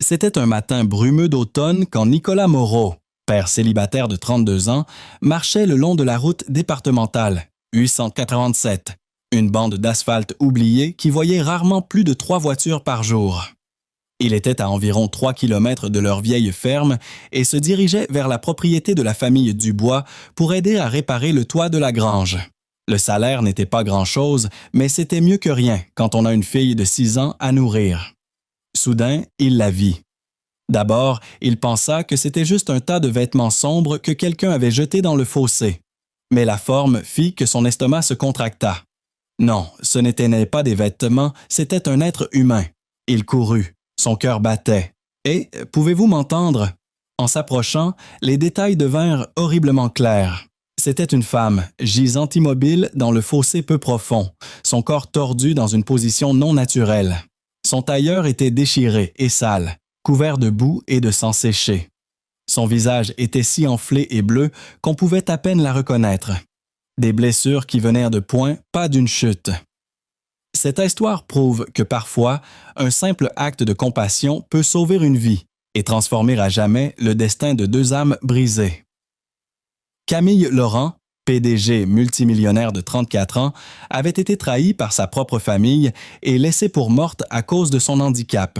C'était un matin brumeux d'automne quand Nicolas Moreau, père célibataire de 32 ans, marchait le long de la route départementale 887, une bande d'asphalte oubliée qui voyait rarement plus de 3 voitures par jour. Il était à environ 3 kilomètres de leur vieille ferme et se dirigeait vers la propriété de la famille Dubois pour aider à réparer le toit de la grange. Le salaire n'était pas grand-chose, mais c'était mieux que rien quand on a une fille de 6 ans à nourrir. Soudain, il la vit. D'abord, il pensa que c'était juste un tas de vêtements sombres que quelqu'un avait jetés dans le fossé. Mais la forme fit que son estomac se contracta. Non, ce n'étaient pas des vêtements, c'était un être humain. Il courut, son cœur battait. Et, pouvez-vous m'entendre? En s'approchant, les détails devinrent horriblement clairs. C'était une femme, gisant immobile dans le fossé peu profond, son corps tordu dans une position non naturelle. Son tailleur était déchiré et sale, couvert de boue et de sang séché. Son visage était si enflé et bleu qu'on pouvait à peine la reconnaître. Des blessures qui venaient de point, pas d'une chute. Cette histoire prouve que parfois, un simple acte de compassion peut sauver une vie et transformer à jamais le destin de 2 âmes brisées. Camille Laurent, PDG multimillionnaire de 34 ans, avait été trahi par sa propre famille et laissée pour morte à cause de son handicap.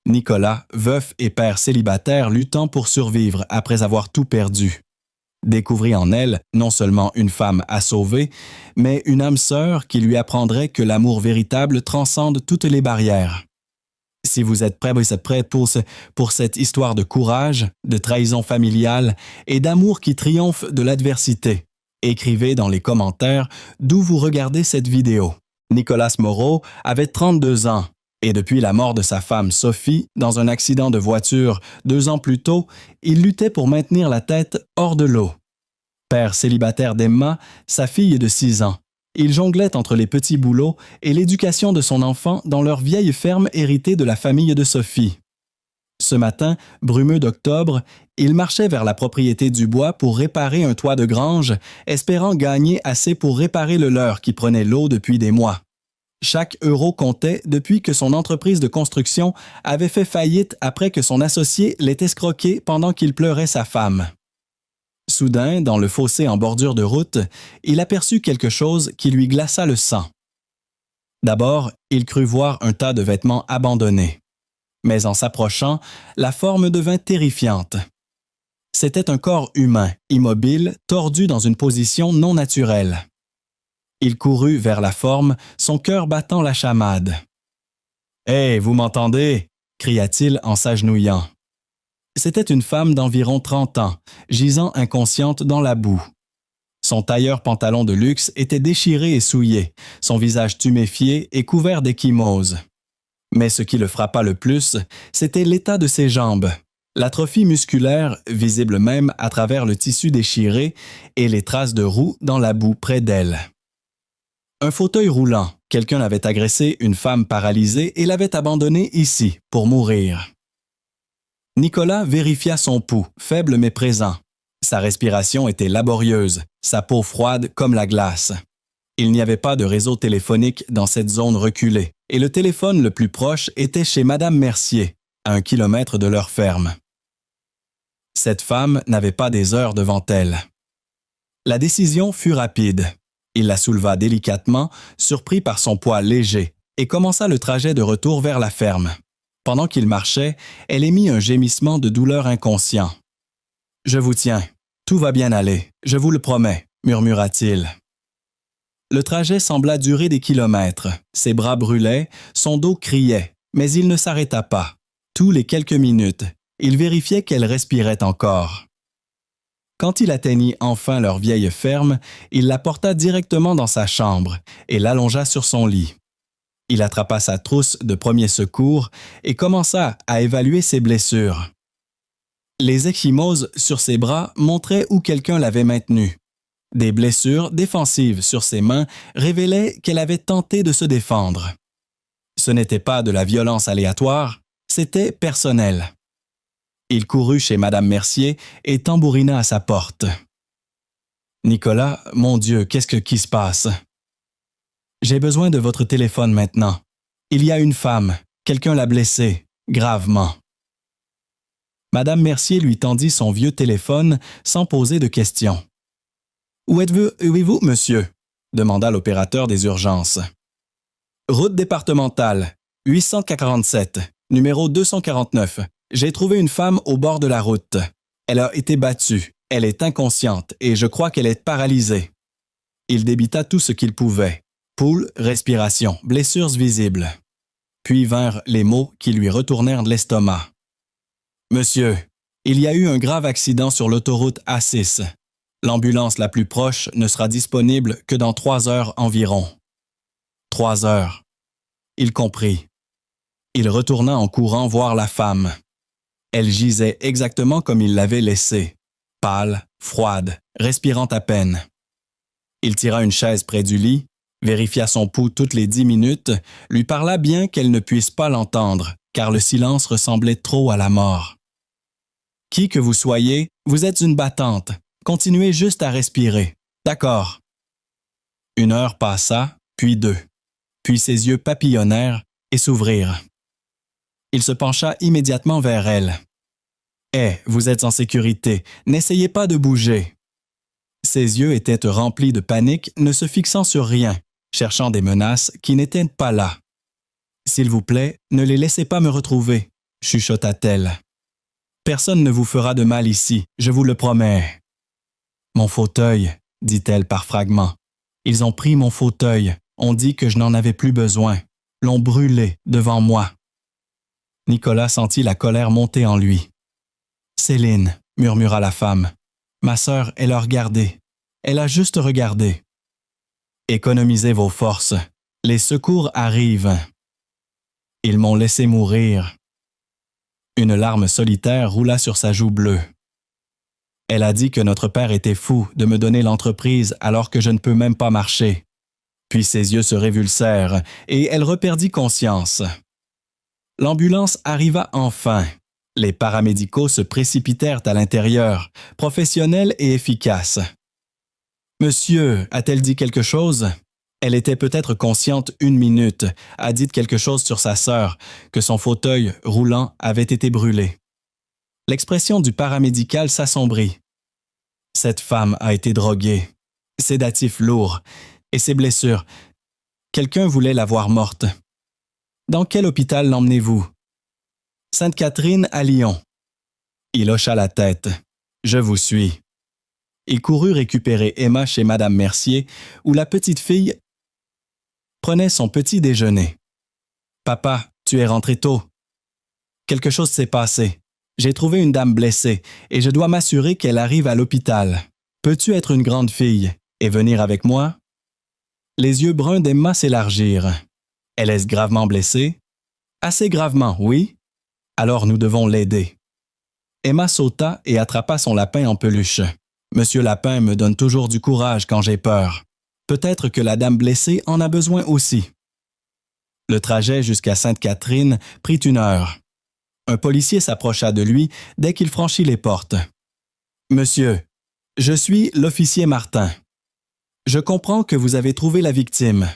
Nicolas, veuf et père célibataire luttant pour survivre après avoir tout perdu. Découvrit en elle non seulement une femme à sauver, mais une âme sœur qui lui apprendrait que l'amour véritable transcende toutes les barrières. Si vous êtes prêt pour cette histoire de courage, de trahison familiale et d'amour qui triomphe de l'adversité, écrivez dans les commentaires d'où vous regardez cette vidéo. Nicolas Moreau avait 32 ans et depuis la mort de sa femme Sophie dans un accident de voiture 2 ans plus tôt, il luttait pour maintenir la tête hors de l'eau. Père célibataire d'Emma, sa fille de 6 ans, il jonglait entre les petits boulots et l'éducation de son enfant dans leur vieille ferme héritée de la famille de Sophie. Ce matin, brumeux d'octobre, il marchait vers la propriété Dubois pour réparer un toit de grange, espérant gagner assez pour réparer le leur qui prenait l'eau depuis des mois. Chaque euro comptait depuis que son entreprise de construction avait fait faillite après que son associé l'ait escroqué pendant qu'il pleurait sa femme. Soudain, dans le fossé en bordure de route, il aperçut quelque chose qui lui glaça le sang. D'abord, il crut voir un tas de vêtements abandonnés. Mais en s'approchant, la forme devint terrifiante. C'était un corps humain, immobile, tordu dans une position non naturelle. Il courut vers la forme, son cœur battant la chamade. « Hé, vous m'entendez? » cria-t-il en s'agenouillant. C'était une femme d'environ 30 ans, gisant inconsciente dans la boue. Son tailleur pantalon de luxe était déchiré et souillé, son visage tuméfié et couvert d'ecchymoses. Mais ce qui le frappa le plus, c'était l'état de ses jambes. L'atrophie musculaire, visible même à travers le tissu déchiré, et les traces de roues dans la boue près d'elle. Un fauteuil roulant, quelqu'un avait agressé une femme paralysée et l'avait abandonnée ici, pour mourir. Nicolas vérifia son pouls, faible mais présent. Sa respiration était laborieuse, sa peau froide comme la glace. Il n'y avait pas de réseau téléphonique dans cette zone reculée, et le téléphone le plus proche était chez Madame Mercier, à 1 kilomètre de leur ferme. Cette femme n'avait pas des heures devant elle. La décision fut rapide. Il la souleva délicatement, surpris par son poids léger, et commença le trajet de retour vers la ferme. Pendant qu'il marchait, elle émit un gémissement de douleur inconscient. « Je vous tiens. Tout va bien aller, je vous le promets, » murmura-t-il. Le trajet sembla durer des kilomètres. Ses bras brûlaient, son dos criait, mais il ne s'arrêta pas. Tous les quelques minutes, il vérifiait qu'elle respirait encore. Quand il atteignit enfin leur vieille ferme, il la porta directement dans sa chambre et l'allongea sur son lit. Il attrapa sa trousse de premiers secours et commença à évaluer ses blessures. Les ecchymoses sur ses bras montraient où quelqu'un l'avait maintenue. Des blessures défensives sur ses mains révélaient qu'elle avait tenté de se défendre. Ce n'était pas de la violence aléatoire, c'était personnel. Il courut chez Madame Mercier et tambourina à sa porte. « Nicolas, mon Dieu, qui se passe? »« J'ai besoin de votre téléphone maintenant. Il y a une femme, quelqu'un l'a blessée, gravement. » Madame Mercier lui tendit son vieux téléphone sans poser de questions. « Où êtes-vous, monsieur? » demanda l'opérateur des urgences. « Route départementale, 847, numéro 249. J'ai trouvé une femme au bord de la route. Elle a été battue, elle est inconsciente et je crois qu'elle est paralysée. » Il débita tout ce qu'il pouvait. Pouls, respiration, blessures visibles. Puis vinrent les mots qui lui retournèrent de l'estomac. « Monsieur, il y a eu un grave accident sur l'autoroute A6. L'ambulance la plus proche ne sera disponible que dans 3 heures environ. » 3 heures. Il comprit. Il retourna en courant voir la femme. Elle gisait exactement comme il l'avait laissée, pâle, froide, respirant à peine. Il tira une chaise près du lit, vérifia son pouls toutes les 10 minutes, lui parla bien qu'elle ne puisse pas l'entendre, car le silence ressemblait trop à la mort. « Qui que vous soyez, vous êtes une battante. Continuez juste à respirer. D'accord. » 1 heure passa, puis 2. Puis ses yeux papillonnèrent et s'ouvrirent. Il se pencha immédiatement vers elle. « Hé, vous êtes en sécurité, n'essayez pas de bouger. » Ses yeux étaient remplis de panique, ne se fixant sur rien, cherchant des menaces qui n'étaient pas là. « S'il vous plaît, ne les laissez pas me retrouver, » chuchota-t-elle. « Personne ne vous fera de mal ici, je vous le promets. »« Mon fauteuil, » dit-elle par fragments. « Ils ont pris mon fauteuil, on dit que je n'en avais plus besoin, l'ont brûlé devant moi. » Nicolas sentit la colère monter en lui. « Céline, » murmura la femme. « Ma sœur, elle a regardé. Elle a juste regardé. »« Économisez vos forces. Les secours arrivent. »« Ils m'ont laissé mourir. » Une larme solitaire roula sur sa joue bleue. « Elle a dit que notre père était fou de me donner l'entreprise alors que je ne peux même pas marcher. » Puis ses yeux se révulsèrent et elle reperdit conscience. L'ambulance arriva enfin. Les paramédicaux se précipitèrent à l'intérieur, professionnels et efficaces. « Monsieur, a-t-elle dit quelque chose? » Elle était peut-être consciente 1 minute, a dit quelque chose sur sa sœur, que son fauteuil roulant avait été brûlé. L'expression du paramédical s'assombrit. Cette femme a été droguée, sédatif lourd, et ses blessures. Quelqu'un voulait la voir morte. Dans quel hôpital l'emmenez-vous? Sainte-Catherine à Lyon. Il hocha la tête. Je vous suis. Il courut récupérer Emma chez Madame Mercier, où la petite fille prenait son petit déjeuner. Papa, tu es rentré tôt. Quelque chose s'est passé. J'ai trouvé une dame blessée et je dois m'assurer qu'elle arrive à l'hôpital. Peux-tu être une grande fille et venir avec moi? Les yeux bruns d'Emma s'élargirent. Elle est gravement blessée? Assez gravement, oui. Alors nous devons l'aider. Emma sauta et attrapa son lapin en peluche. Monsieur Lapin me donne toujours du courage quand j'ai peur. Peut-être que la dame blessée en a besoin aussi. Le trajet jusqu'à Sainte-Catherine prit 1 heure. Un policier s'approcha de lui dès qu'il franchit les portes. « Monsieur, je suis l'officier Martin. Je comprends que vous avez trouvé la victime. »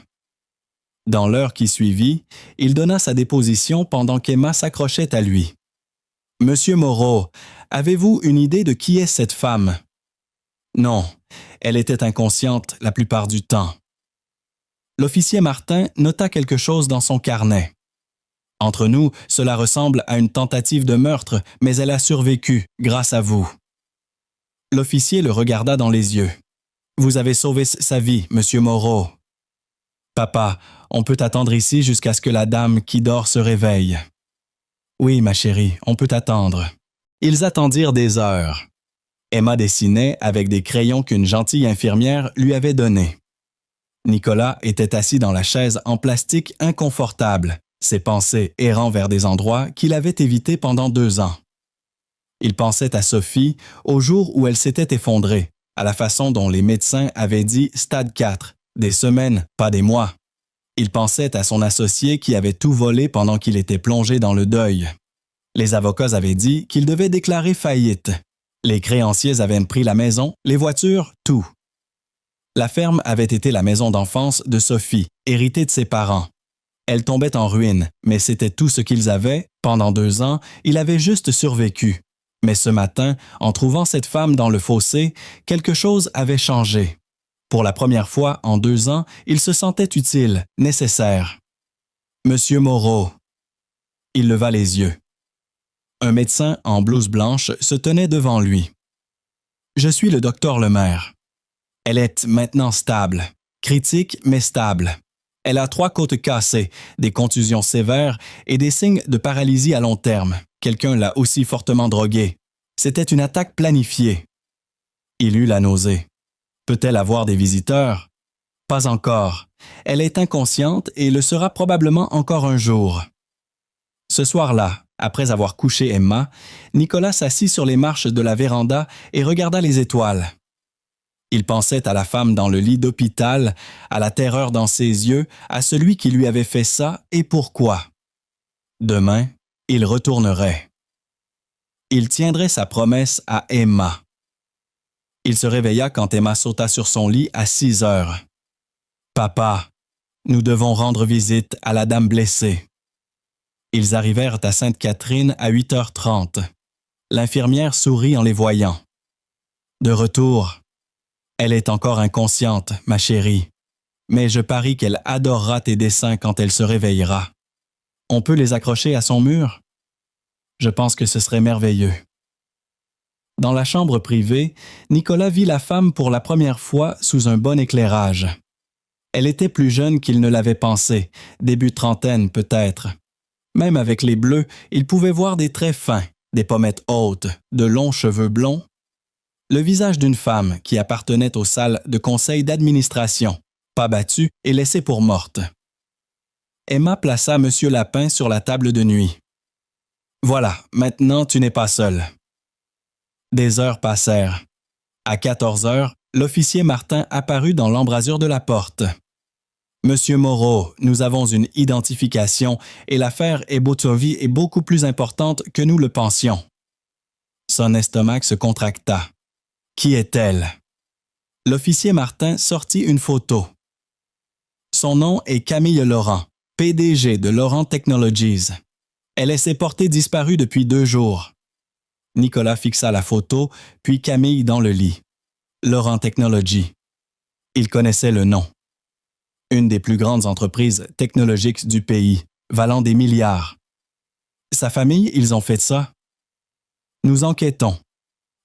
Dans l'heure qui suivit, il donna sa déposition pendant qu'Emma s'accrochait à lui. « Monsieur Moreau, avez-vous une idée de qui est cette femme? » Non, elle était inconsciente la plupart du temps. L'officier Martin nota quelque chose dans son carnet. Entre nous, cela ressemble à une tentative de meurtre, mais elle a survécu, grâce à vous. L'officier le regarda dans les yeux. Vous avez sauvé sa vie, monsieur Moreau. Papa, on peut attendre ici jusqu'à ce que la dame qui dort se réveille. Oui, ma chérie, on peut attendre. Ils attendirent des heures. Emma dessinait avec des crayons qu'une gentille infirmière lui avait donnés. Nicolas était assis dans la chaise en plastique inconfortable, ses pensées errant vers des endroits qu'il avait évités pendant 2 ans. Il pensait à Sophie au jour où elle s'était effondrée, à la façon dont les médecins avaient dit stade 4, des semaines, pas des mois. Il pensait à son associé qui avait tout volé pendant qu'il était plongé dans le deuil. Les avocats avaient dit qu'il devait déclarer faillite. Les créanciers avaient pris la maison, les voitures, tout. La ferme avait été la maison d'enfance de Sophie, héritée de ses parents. Elle tombait en ruine, mais c'était tout ce qu'ils avaient. Pendant 2 ans, il avait juste survécu. Mais ce matin, en trouvant cette femme dans le fossé, quelque chose avait changé. Pour la première fois en 2 ans, il se sentait utile, nécessaire. « Monsieur Moreau. » Il leva les yeux. Un médecin en blouse blanche se tenait devant lui. « Je suis le docteur Lemaire. Elle est maintenant stable. Critique, mais stable. Elle a 3 côtes cassées, des contusions sévères et des signes de paralysie à long terme. Quelqu'un l'a aussi fortement droguée. C'était une attaque planifiée. » Il eut la nausée. Peut-elle avoir des visiteurs? Pas encore. Elle est inconsciente et le sera probablement encore un jour. Ce soir-là, après avoir couché Emma, Nicolas s'assit sur les marches de la véranda et regarda les étoiles. Il pensait à la femme dans le lit d'hôpital, à la terreur dans ses yeux, à celui qui lui avait fait ça et pourquoi. Demain, il retournerait. Il tiendrait sa promesse à Emma. Il se réveilla quand Emma sauta sur son lit à 6 heures. « Papa, nous devons rendre visite à la dame blessée. » Ils arrivèrent à Sainte-Catherine à 8h30. L'infirmière sourit en les voyant. « De retour. Elle est encore inconsciente, ma chérie. Mais je parie qu'elle adorera tes dessins quand elle se réveillera. On peut les accrocher à son mur? Je pense que ce serait merveilleux. » Dans la chambre privée, Nicolas vit la femme pour la première fois sous un bon éclairage. Elle était plus jeune qu'il ne l'avait pensé, début trentaine peut-être. Même avec les bleus, il pouvait voir des traits fins, des pommettes hautes, de longs cheveux blonds. Le visage d'une femme qui appartenait aux salles de conseil d'administration, pas battue et laissée pour morte. Emma plaça M. Lapin sur la table de nuit. « Voilà, maintenant tu n'es pas seul. » Des heures passèrent. À 14 heures, l'officier Martin apparut dans l'embrasure de la porte. « Monsieur Moreau, nous avons une identification et l'affaire Ebotovi est beaucoup plus importante que nous le pensions. » Son estomac se contracta. Qui est-elle? L'officier Martin sortit une photo. Son nom est Camille Laurent, PDG de Laurent Technologies. Elle s'est portée disparue depuis 2 jours. Nicolas fixa la photo, puis Camille dans le lit. Laurent Technologies. Il connaissait le nom. Une des plus grandes entreprises technologiques du pays, valant des milliards. Sa famille, ils ont fait ça? Nous enquêtons.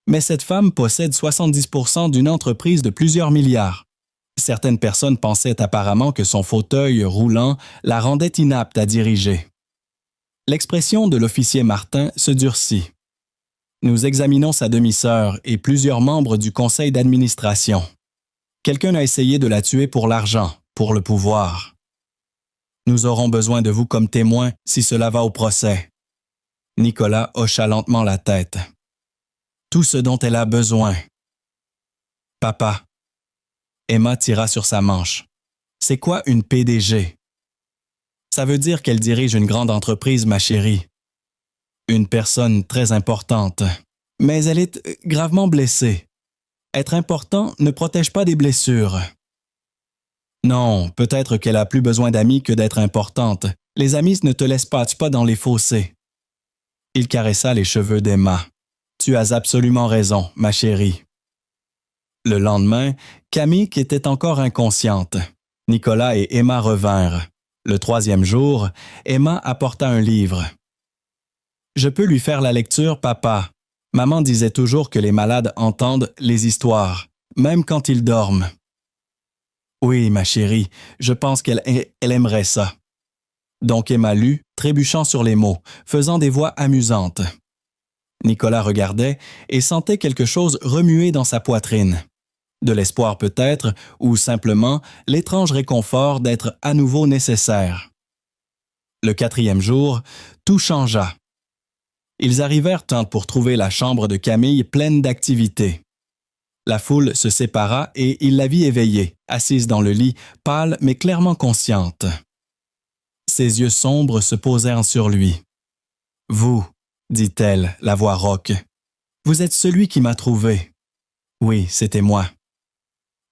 Mais cette femme possède 70% d'une entreprise de plusieurs milliards. Certaines personnes pensaient apparemment que son fauteuil roulant la rendait inapte à diriger. L'expression de l'officier Martin se durcit. Nous examinons sa demi-sœur et plusieurs membres du conseil d'administration. Quelqu'un a essayé de la tuer pour l'argent, pour le pouvoir. Nous aurons besoin de vous comme témoin si cela va au procès. Nicolas hocha lentement la tête. Tout ce dont elle a besoin. Papa. Emma tira sur sa manche. C'est quoi une PDG? Ça veut dire qu'elle dirige une grande entreprise, ma chérie. Une personne très importante. Mais elle est gravement blessée. Être important ne protège pas des blessures. Non, peut-être qu'elle a plus besoin d'amis que d'être importante. Les amis ne te laissent pas dans les fossés. Il caressa les cheveux d'Emma. Tu as absolument raison, ma chérie. Le lendemain, Camille était encore inconsciente. Nicolas et Emma revinrent. Le 3e jour, Emma apporta un livre. « Je peux lui faire la lecture, papa. Maman disait toujours que les malades entendent les histoires, même quand ils dorment. » Oui, ma chérie, je pense qu'elle aimerait ça. Donc Emma lut, trébuchant sur les mots, faisant des voix amusantes. Nicolas regardait et sentait quelque chose remuer dans sa poitrine. De l'espoir peut-être, ou simplement l'étrange réconfort d'être à nouveau nécessaire. Le 4e jour, tout changea. Ils arrivèrent pour trouver la chambre de Camille pleine d'activité. La foule se sépara et il la vit éveillée, assise dans le lit, pâle mais clairement consciente. Ses yeux sombres se posèrent sur lui. « Vous, dit-elle, la voix rauque, vous êtes celui qui m'a trouvé. » Oui, c'était moi.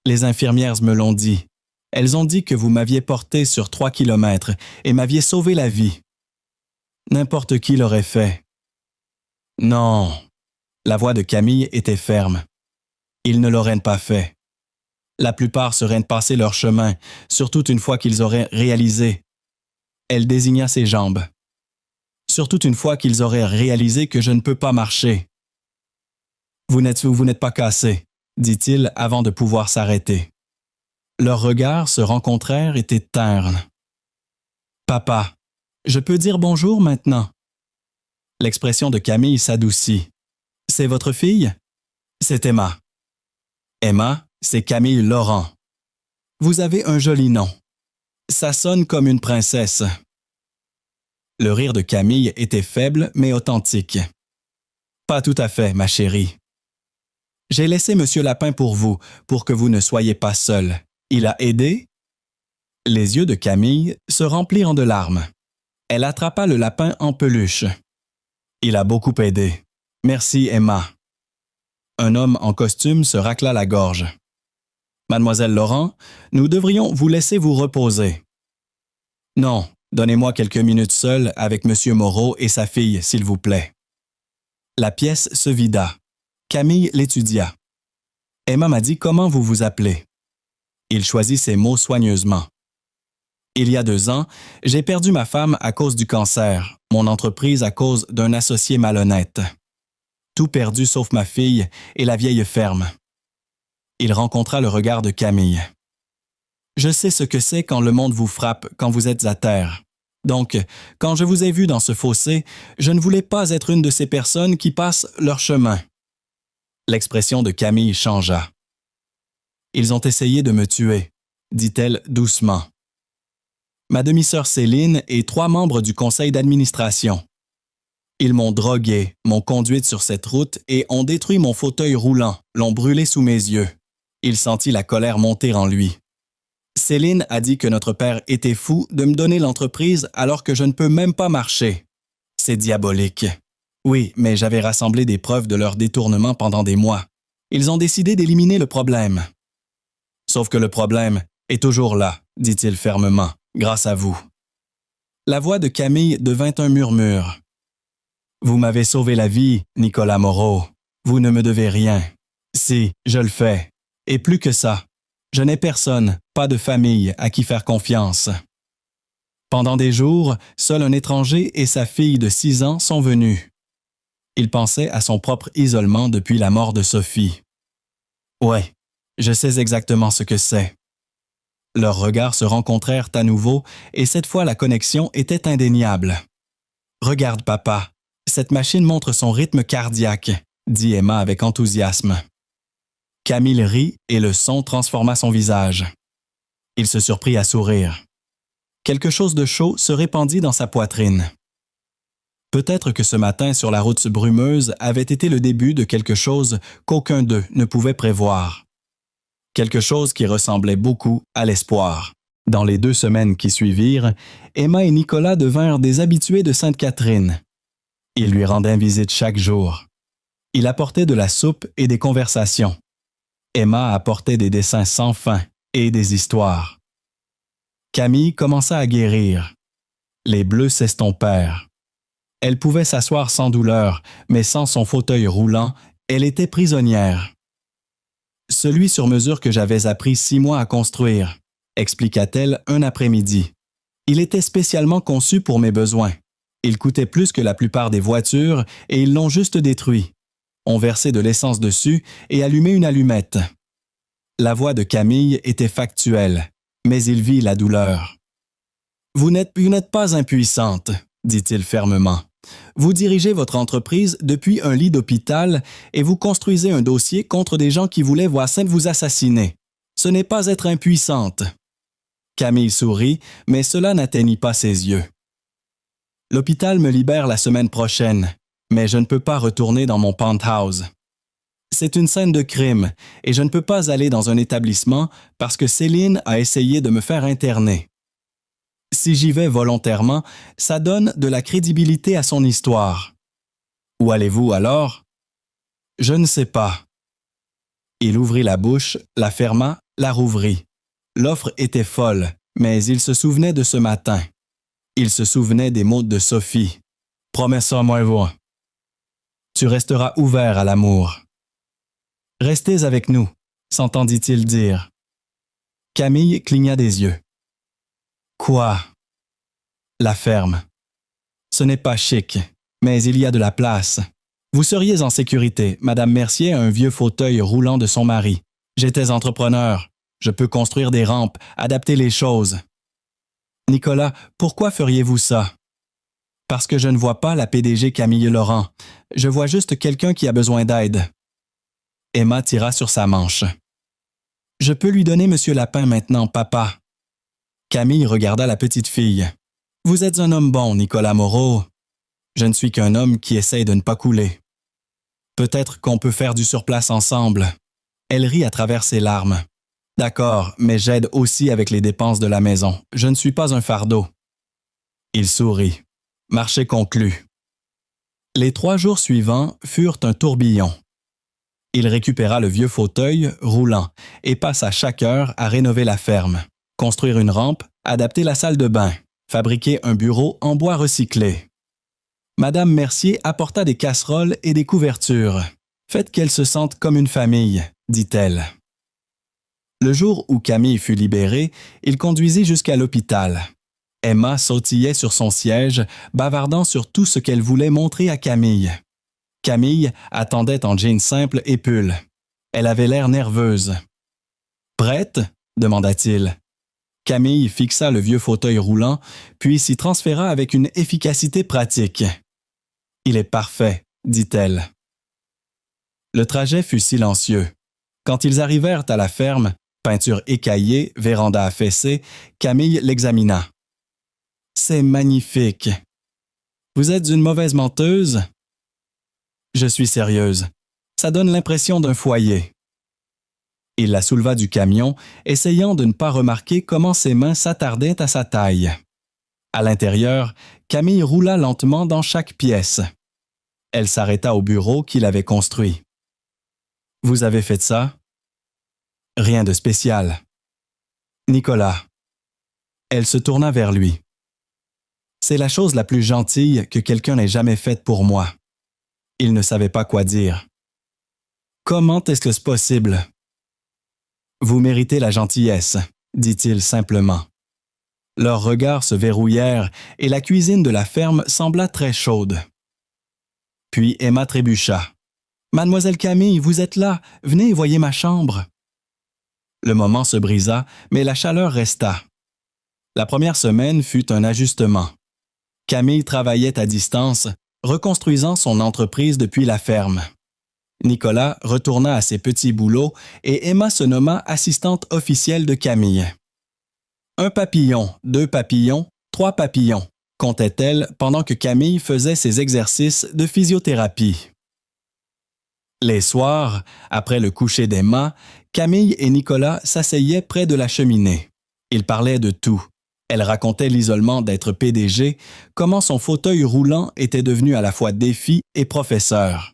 Les infirmières me l'ont dit. Elles ont dit que vous m'aviez porté sur 3 kilomètres et m'aviez sauvé la vie. N'importe qui l'aurait fait. Non, La voix de Camille était ferme. Ils ne l'auraient pas fait. La plupart seraient passés leur chemin, surtout une fois qu'ils auraient réalisé. Elle désigna ses jambes. Surtout une fois qu'ils auraient réalisé que je ne peux pas marcher. Vous n'êtes pas cassé, dit-il avant de pouvoir s'arrêter. Leurs regards se rencontrèrent et étaient ternes. Papa, je peux dire bonjour maintenant? L'expression de Camille s'adoucit. C'est votre fille? C'est Emma. Emma, c'est Camille Laurent. Vous avez un joli nom. Ça sonne comme une princesse. Le rire de Camille était faible mais authentique. Pas tout à fait, ma chérie. J'ai laissé Monsieur Lapin pour vous, pour que vous ne soyez pas seul. Il a aidé? Les yeux de Camille se remplirent de larmes. Elle attrapa le lapin en peluche. Il a beaucoup aidé. Merci, Emma. Un homme en costume se racla la gorge. Mademoiselle Laurent, nous devrions vous laisser vous reposer. Non, donnez-moi quelques minutes seul avec Monsieur Moreau et sa fille, s'il vous plaît. La pièce se vida. Camille l'étudia. Emma m'a dit comment vous vous appelez. Il choisit ses mots soigneusement. Il y a 2 ans, j'ai perdu ma femme à cause du cancer, mon entreprise à cause d'un associé malhonnête. Tout perdu sauf ma fille et la vieille ferme. Il rencontra le regard de Camille. Je sais ce que c'est quand le monde vous frappe quand vous êtes à terre. Donc, quand je vous ai vu dans ce fossé, je ne voulais pas être une de ces personnes qui passent leur chemin. L'expression de Camille changea. Ils ont essayé de me tuer, dit-elle doucement. Ma demi-sœur Céline et 3 membres du conseil d'administration. Ils m'ont droguée, m'ont conduite sur cette route et ont détruit mon fauteuil roulant, l'ont brûlé sous mes yeux. Il sentit la colère monter en lui. Céline a dit que notre père était fou de me donner l'entreprise alors que je ne peux même pas marcher. C'est diabolique. Oui, mais j'avais rassemblé des preuves de leur détournement pendant des mois. Ils ont décidé d'éliminer le problème. Sauf que le problème est toujours là, dit-il fermement, grâce à vous. La voix de Camille devint un murmure. Vous m'avez sauvé la vie, Nicolas Moreau. Vous ne me devez rien. Si, je le fais. Et plus que ça, je n'ai personne, pas de famille à qui faire confiance. Pendant des jours, seul un étranger et sa fille de 6 ans sont venus. Il pensait à son propre isolement depuis la mort de Sophie. Ouais, je sais exactement ce que c'est. Leurs regards se rencontrèrent à nouveau et cette fois la connexion était indéniable. Regarde, papa, cette machine montre son rythme cardiaque, dit Emma avec enthousiasme. Camille rit et le son transforma son visage. Il se surprit à sourire. Quelque chose de chaud se répandit dans sa poitrine. Peut-être que ce matin sur la route brumeuse avait été le début de quelque chose qu'aucun d'eux ne pouvait prévoir. Quelque chose qui ressemblait beaucoup à l'espoir. Dans les 2 semaines qui suivirent, Emma et Nicolas devinrent des habitués de Sainte-Catherine. Ils lui rendaient visite chaque jour. Il apportait de la soupe et des conversations. Emma apportait des dessins sans fin et des histoires. Camille commença à guérir. Les bleus s'estompèrent. Elle pouvait s'asseoir sans douleur, mais sans son fauteuil roulant, elle était prisonnière. Celui sur mesure que j'avais appris 6 mois à construire, expliqua-t-elle un après-midi. Il était spécialement conçu pour mes besoins. Il coûtait plus que la plupart des voitures et ils l'ont juste détruit. On versait de l'essence dessus et allumait une allumette. La voix de Camille était factuelle, mais il vit la douleur. Vous n'êtes pas impuissante, dit-il fermement. Vous dirigez votre entreprise depuis un lit d'hôpital et vous construisez un dossier contre des gens qui voulaient vous assassiner. Ce n'est pas être impuissante. Camille sourit, mais cela n'atteignit pas ses yeux. L'hôpital me libère la semaine prochaine, mais je ne peux pas retourner dans mon penthouse. C'est une scène de crime et je ne peux pas aller dans un établissement parce que Céline a essayé de me faire interner. Si j'y vais volontairement, ça donne de la crédibilité à son histoire. Où allez-vous alors? Je ne sais pas. Il ouvrit la bouche, la ferma, la rouvrit. L'offre était folle, mais il se souvenait de ce matin. Il se souvenait des mots de Sophie. « Promets ça, moi et vous. » Tu resteras ouvert à l'amour. Restez avec nous, s'entendit-il dire. Camille cligna des yeux. Quoi? La ferme. Ce n'est pas chic, mais il y a de la place. Vous seriez en sécurité. Madame Mercier a un vieux fauteuil roulant de son mari. J'étais entrepreneur. Je peux construire des rampes, adapter les choses. Nicolas, pourquoi feriez-vous ça? Parce que je ne vois pas la PDG Camille Laurent. Je vois juste quelqu'un qui a besoin d'aide. Emma tira sur sa manche. Je peux lui donner Monsieur Lapin maintenant, papa. Camille regarda la petite fille. Vous êtes un homme bon, Nicolas Moreau. Je ne suis qu'un homme qui essaye de ne pas couler. Peut-être qu'on peut faire du surplace ensemble. Elle rit à travers ses larmes. D'accord, mais j'aide aussi avec les dépenses de la maison. Je ne suis pas un fardeau. Il sourit. Marché conclu. Les 3 jours suivants furent un tourbillon. Il récupéra le vieux fauteuil roulant et passa chaque heure à rénover la ferme, construire une rampe, adapter la salle de bain, fabriquer un bureau en bois recyclé. Madame Mercier apporta des casseroles et des couvertures. Faites qu'elle se sente comme une famille, dit-elle. Le jour où Camille fut libérée, il conduisit jusqu'à l'hôpital. Emma sautillait sur son siège, bavardant sur tout ce qu'elle voulait montrer à Camille. Camille attendait en jean simple et pull. Elle avait l'air nerveuse. « Prête ?» demanda-t-il. Camille fixa le vieux fauteuil roulant, puis s'y transféra avec une efficacité pratique. « Il est parfait », dit-elle. Le trajet fut silencieux. Quand ils arrivèrent à la ferme, peinture écaillée, véranda affaissée, Camille l'examina. « C'est magnifique. Vous êtes une mauvaise menteuse? » Je suis sérieuse. Ça donne l'impression d'un foyer. Il la souleva du camion, essayant de ne pas remarquer comment ses mains s'attardaient à sa taille. À l'intérieur, Camille roula lentement dans chaque pièce. Elle s'arrêta au bureau qu'il avait construit. « Vous avez fait ça? » « Rien de spécial. »« Nicolas. » Elle se tourna vers lui. « C'est la chose la plus gentille que quelqu'un n'ait jamais faite pour moi. » Il ne savait pas quoi dire. « Comment est-ce que c'est possible? »« Vous méritez la gentillesse, » dit-il simplement. Leurs regards se verrouillèrent et la cuisine de la ferme sembla très chaude. Puis Emma trébucha. « Mademoiselle Camille, vous êtes là, venez et voyez ma chambre. » Le moment se brisa, mais la chaleur resta. La première semaine fut un ajustement. Camille travaillait à distance, reconstruisant son entreprise depuis la ferme. Nicolas retourna à ses petits boulots et Emma se nomma assistante officielle de Camille. 1 papillon, 2 papillons, 3 papillons, comptait-elle pendant que Camille faisait ses exercices de physiothérapie. Les soirs, après le coucher d'Emma, Camille et Nicolas s'asseyaient près de la cheminée. Ils parlaient de tout. Elle racontait l'isolement d'être PDG, comment son fauteuil roulant était devenu à la fois défi et professeur.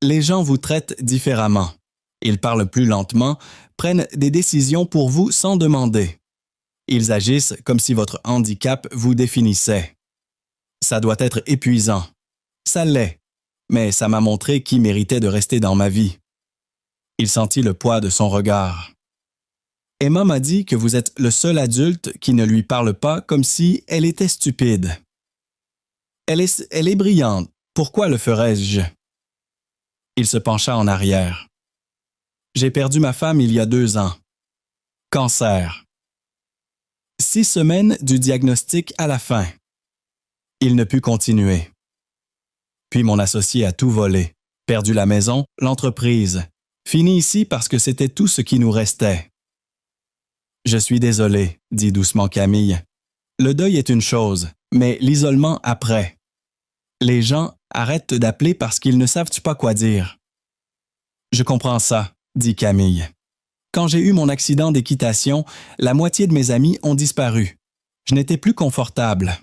Les gens vous traitent différemment. Ils parlent plus lentement, prennent des décisions pour vous sans demander. Ils agissent comme si votre handicap vous définissait. Ça doit être épuisant. Ça l'est, mais ça m'a montré qui méritait de rester dans ma vie. Il sentit le poids de son regard. Emma m'a dit que vous êtes le seul adulte qui ne lui parle pas comme si elle était stupide. Elle est brillante. Pourquoi le ferais-je? Il se pencha en arrière. J'ai perdu ma femme il y a 2 ans. Cancer. 6 semaines du diagnostic à la fin. Il ne put continuer. Puis mon associé a tout volé. Perdu la maison, l'entreprise. Fini ici parce que c'était tout ce qui nous restait. Je suis désolé, dit doucement Camille. Le deuil est une chose, mais l'isolement après. Les gens arrêtent d'appeler parce qu'ils ne savent pas quoi dire. Je comprends ça, dit Camille. Quand j'ai eu mon accident d'équitation, la moitié de mes amis ont disparu. Je n'étais plus confortable.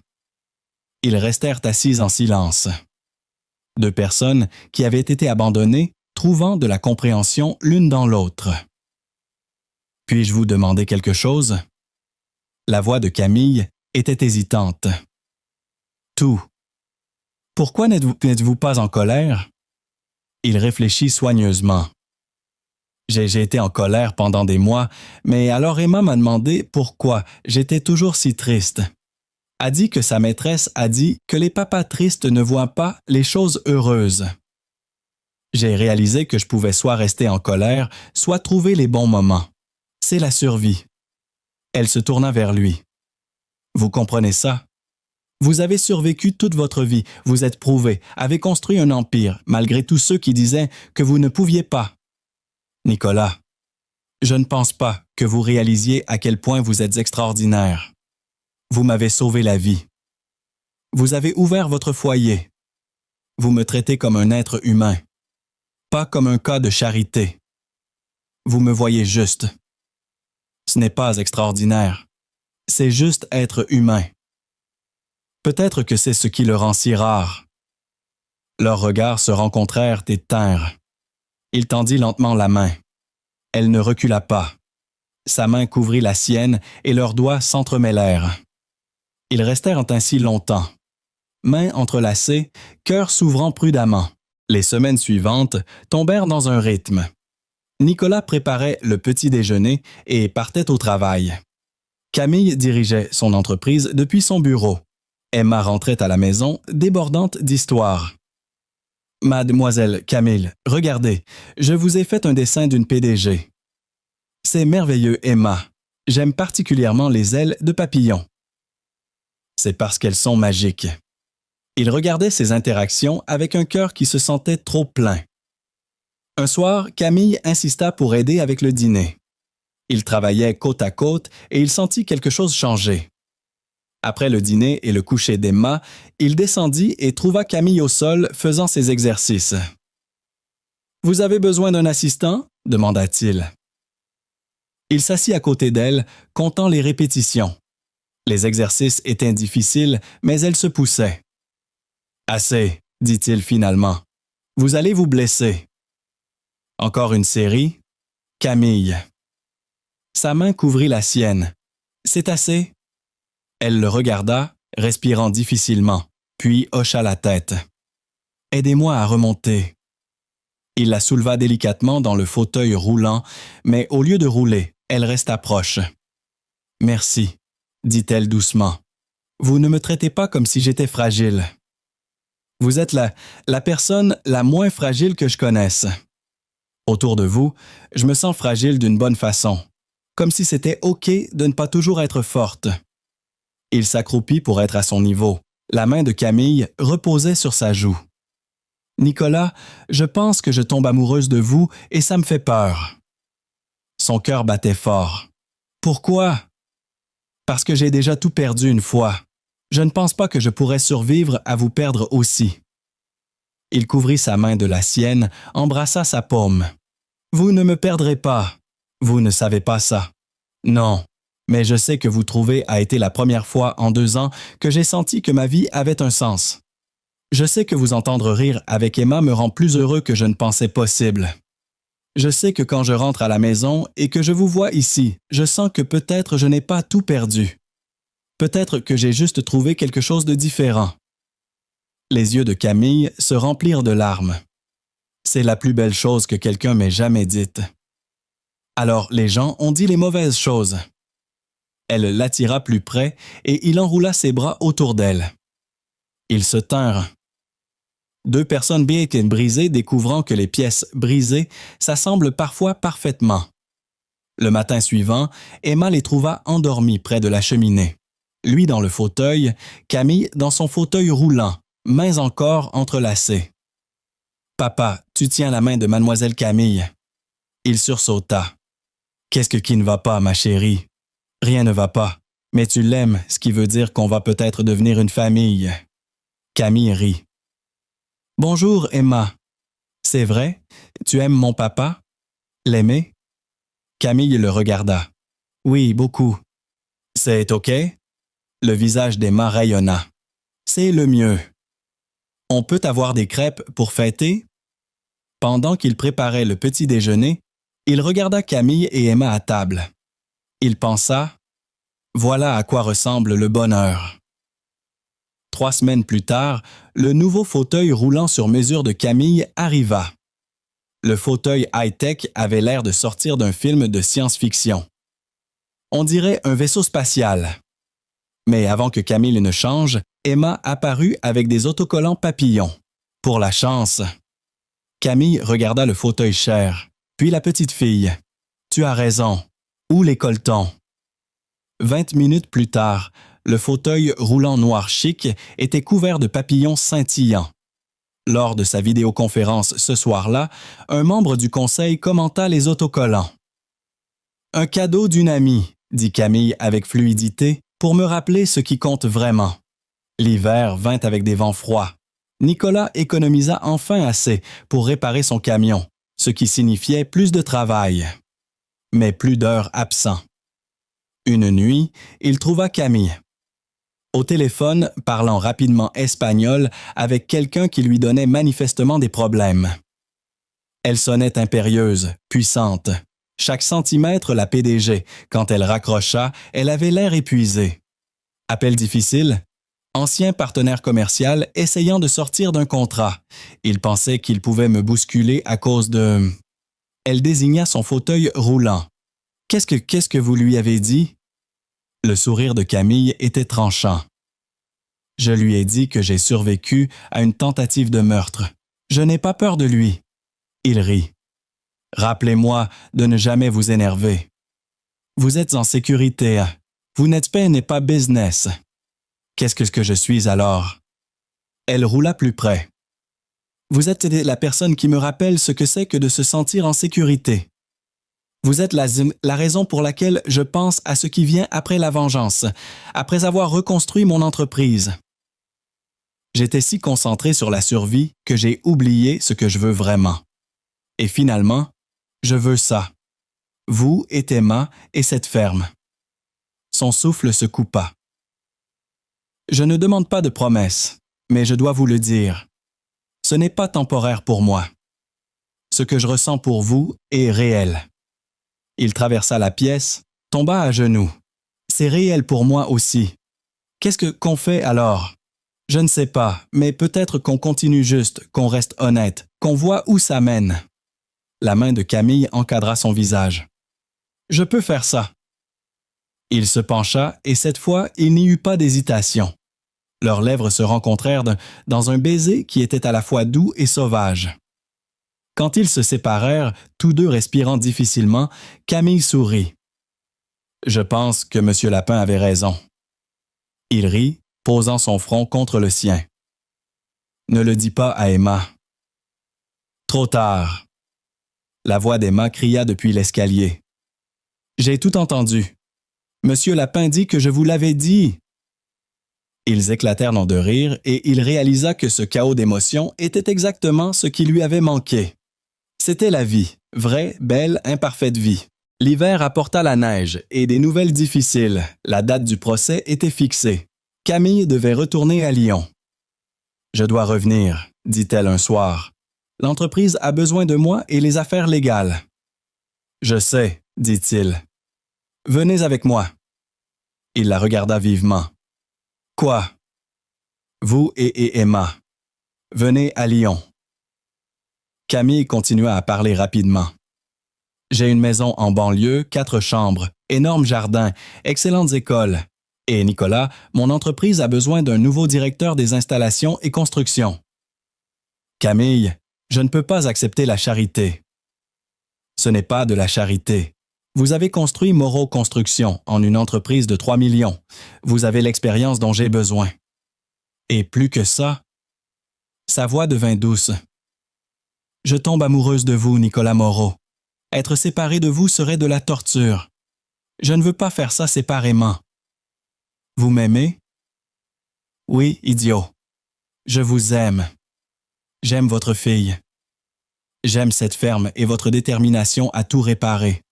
Ils restèrent assis en silence. 2 personnes qui avaient été abandonnées, trouvant de la compréhension l'une dans l'autre. « Puis-je vous demander quelque chose? » La voix de Camille était hésitante. « Tout. Pourquoi n'êtes-vous pas en colère? Il réfléchit soigneusement. J'ai été en colère pendant des mois, mais alors Emma m'a demandé pourquoi j'étais toujours si triste. A dit que sa maîtresse a dit que les papas tristes ne voient pas les choses heureuses. J'ai réalisé que je pouvais soit rester en colère, soit trouver les bons moments. C'est la survie. Elle se tourna vers lui. Vous comprenez ça? Vous avez survécu toute votre vie, vous êtes prouvé, avez construit un empire, malgré tous ceux qui disaient que vous ne pouviez pas. Nicolas, je ne pense pas que vous réalisiez à quel point vous êtes extraordinaire. Vous m'avez sauvé la vie. Vous avez ouvert votre foyer. Vous me traitez comme un être humain, pas comme un cas de charité. Vous me voyez juste. Ce n'est pas extraordinaire. C'est juste être humain. Peut-être que c'est ce qui le rend si rare. Leurs regards se rencontrèrent et tinrent. Il tendit lentement la main. Elle ne recula pas. Sa main couvrit la sienne et leurs doigts s'entremêlèrent. Ils restèrent ainsi longtemps. Mains entrelacées, cœurs s'ouvrant prudemment. Les semaines suivantes tombèrent dans un rythme. Nicolas préparait le petit déjeuner et partait au travail. Camille dirigeait son entreprise depuis son bureau. Emma rentrait à la maison, débordante d'histoires. « Mademoiselle Camille, regardez, je vous ai fait un dessin d'une PDG. C'est merveilleux, Emma. J'aime particulièrement les ailes de papillon. C'est parce qu'elles sont magiques. » Il regardait ces interactions avec un cœur qui se sentait trop plein. Un soir, Camille insista pour aider avec le dîner. Ils travaillaient côte à côte et il sentit quelque chose changer. Après le dîner et le coucher d'Emma, il descendit et trouva Camille au sol faisant ses exercices. « Vous avez besoin d'un assistant ?» demanda-t-il. Il s'assit à côté d'elle, comptant les répétitions. Les exercices étaient difficiles, mais elle se poussait. « Assez, dit-il finalement. Vous allez vous blesser. » Encore une série. Camille. Sa main couvrit la sienne. « C'est assez. » Elle le regarda, respirant difficilement, puis hocha la tête. « Aidez-moi à remonter. » Il la souleva délicatement dans le fauteuil roulant, mais au lieu de rouler, elle resta proche. « Merci, » dit-elle doucement. « Vous ne me traitez pas comme si j'étais fragile. Vous êtes la personne la moins fragile que je connaisse. Autour de vous, je me sens fragile d'une bonne façon, comme si c'était OK de ne pas toujours être forte. » Il s'accroupit pour être à son niveau. La main de Camille reposait sur sa joue. « Nicolas, je pense que je tombe amoureuse de vous et ça me fait peur. » Son cœur battait fort. « Pourquoi? » « Parce que j'ai déjà tout perdu une fois. Je ne pense pas que je pourrais survivre à vous perdre aussi. » Il couvrit sa main de la sienne, embrassa sa paume. « Vous ne me perdrez pas. Vous ne savez pas ça. Non. Mais je sais que vous trouvez a été la première fois en 2 ans que j'ai senti que ma vie avait un sens. Je sais que vous entendre rire avec Emma me rend plus heureux que je ne pensais possible. Je sais que quand je rentre à la maison et que je vous vois ici, je sens que peut-être je n'ai pas tout perdu. Peut-être que j'ai juste trouvé quelque chose de différent. » Les yeux de Camille se remplirent de larmes. C'est la plus belle chose que quelqu'un m'ait jamais dite. Alors les gens ont dit les mauvaises choses. Elle l'attira plus près et il enroula ses bras autour d'elle. Ils se tinrent. 2 personnes bien brisées découvrant que les pièces brisées s'assemblent parfois parfaitement. Le matin suivant, Emma les trouva endormis près de la cheminée. Lui dans le fauteuil, Camille dans son fauteuil roulant, mains encore entrelacées. « Papa, tu tiens la main de mademoiselle Camille. » Il sursauta. « Qu'est-ce qui ne va pas, ma chérie? » « Rien ne va pas, mais tu l'aimes, ce qui veut dire qu'on va peut-être devenir une famille. » Camille rit. « Bonjour, Emma. C'est vrai? Tu aimes mon papa? L'aimer? » Camille le regarda. « Oui, beaucoup. »« C'est OK? » Le visage d'Emma rayonna. « C'est le mieux. »« On peut avoir des crêpes pour fêter? » Pendant qu'il préparait le petit déjeuner, il regarda Camille et Emma à table. Il pensa « Voilà à quoi ressemble le bonheur. » 3 semaines plus tard, le nouveau fauteuil roulant sur mesure de Camille arriva. Le fauteuil high-tech avait l'air de sortir d'un film de science-fiction. On dirait un vaisseau spatial. Mais avant que Camille ne change, Emma apparut avec des autocollants papillons. Pour la chance. Camille regarda le fauteuil cher, puis la petite fille. « Tu as raison. Où les colletons? » 20 minutes plus tard, le fauteuil roulant noir chic était couvert de papillons scintillants. Lors de sa vidéoconférence ce soir-là, un membre du conseil commenta les autocollants. « Un cadeau d'une amie, » dit Camille avec fluidité, pour me rappeler ce qui compte vraiment. L'hiver vint avec des vents froids. Nicolas économisa enfin assez pour réparer son camion, ce qui signifiait plus de travail, mais plus d'heures absents. Une nuit, il trouva Camille. Au téléphone, parlant rapidement espagnol avec quelqu'un qui lui donnait manifestement des problèmes. Elle sonnait impérieuse, puissante. Chaque centimètre la PDG. Quand elle raccrocha, elle avait l'air épuisée. Appel difficile? Ancien partenaire commercial essayant de sortir d'un contrat. Il pensait qu'il pouvait me bousculer à cause de... Elle désigna son fauteuil roulant. Qu'est-ce que vous lui avez dit? Le sourire de Camille était tranchant. Je lui ai dit que j'ai survécu à une tentative de meurtre. Je n'ai pas peur de lui. Il rit. Rappelez-moi de ne jamais vous énerver. Vous êtes en sécurité. Vous n'êtes pas business. Qu'est-ce que je suis alors? Elle roula plus près. Vous êtes la personne qui me rappelle ce que c'est que de se sentir en sécurité. Vous êtes la raison pour laquelle je pense à ce qui vient après la vengeance, après avoir reconstruit mon entreprise. J'étais si concentré sur la survie que j'ai oublié ce que je veux vraiment. Et finalement, je veux ça. Vous et Emma et cette ferme. Son souffle se coupa. Je ne demande pas de promesses, mais je dois vous le dire. Ce n'est pas temporaire pour moi. Ce que je ressens pour vous est réel. Il traversa la pièce, tomba à genoux. C'est réel pour moi aussi. Qu'est-ce qu'on fait alors? Je ne sais pas, mais peut-être qu'on continue juste, qu'on reste honnête, qu'on voit où ça mène. La main de Camille encadra son visage. Je peux faire ça. Il se pencha et cette fois, il n'y eut pas d'hésitation. Leurs lèvres se rencontrèrent dans un baiser qui était à la fois doux et sauvage. Quand ils se séparèrent, tous deux respirant difficilement, Camille sourit. Je pense que M. Lapin avait raison. Il rit, posant son front contre le sien. Ne le dis pas à Emma. Trop tard. La voix d'Emma cria depuis l'escalier. J'ai tout entendu. M. Lapin dit que je vous l'avais dit. Ils éclatèrent de rire et il réalisa que ce chaos d'émotions était exactement ce qui lui avait manqué. C'était la vie, vraie, belle, imparfaite vie. L'hiver apporta la neige et des nouvelles difficiles. La date du procès était fixée. Camille devait retourner à Lyon. « Je dois revenir », dit-elle un soir. « L'entreprise a besoin de moi et les affaires légales. »« Je sais », dit-il. « Venez avec moi. » Il la regarda vivement. « Quoi? »« Vous et Emma. Venez à Lyon. » Camille continua à parler rapidement. « J'ai une maison en banlieue, 4 chambres, énorme jardin, excellentes écoles. Et Nicolas, mon entreprise a besoin d'un nouveau directeur des installations et constructions. Camille, je ne peux pas accepter la charité. Ce n'est pas de la charité. Vous avez construit Moreau Construction en une entreprise de 3 millions. Vous avez l'expérience dont j'ai besoin. Et plus que ça, sa voix devint douce. Je tombe amoureuse de vous, Nicolas Moreau. Être séparé de vous serait de la torture. Je ne veux pas faire ça séparément. Vous m'aimez? Oui, idiot. Je vous aime. J'aime votre fille. J'aime cette ferme et votre détermination à tout réparer.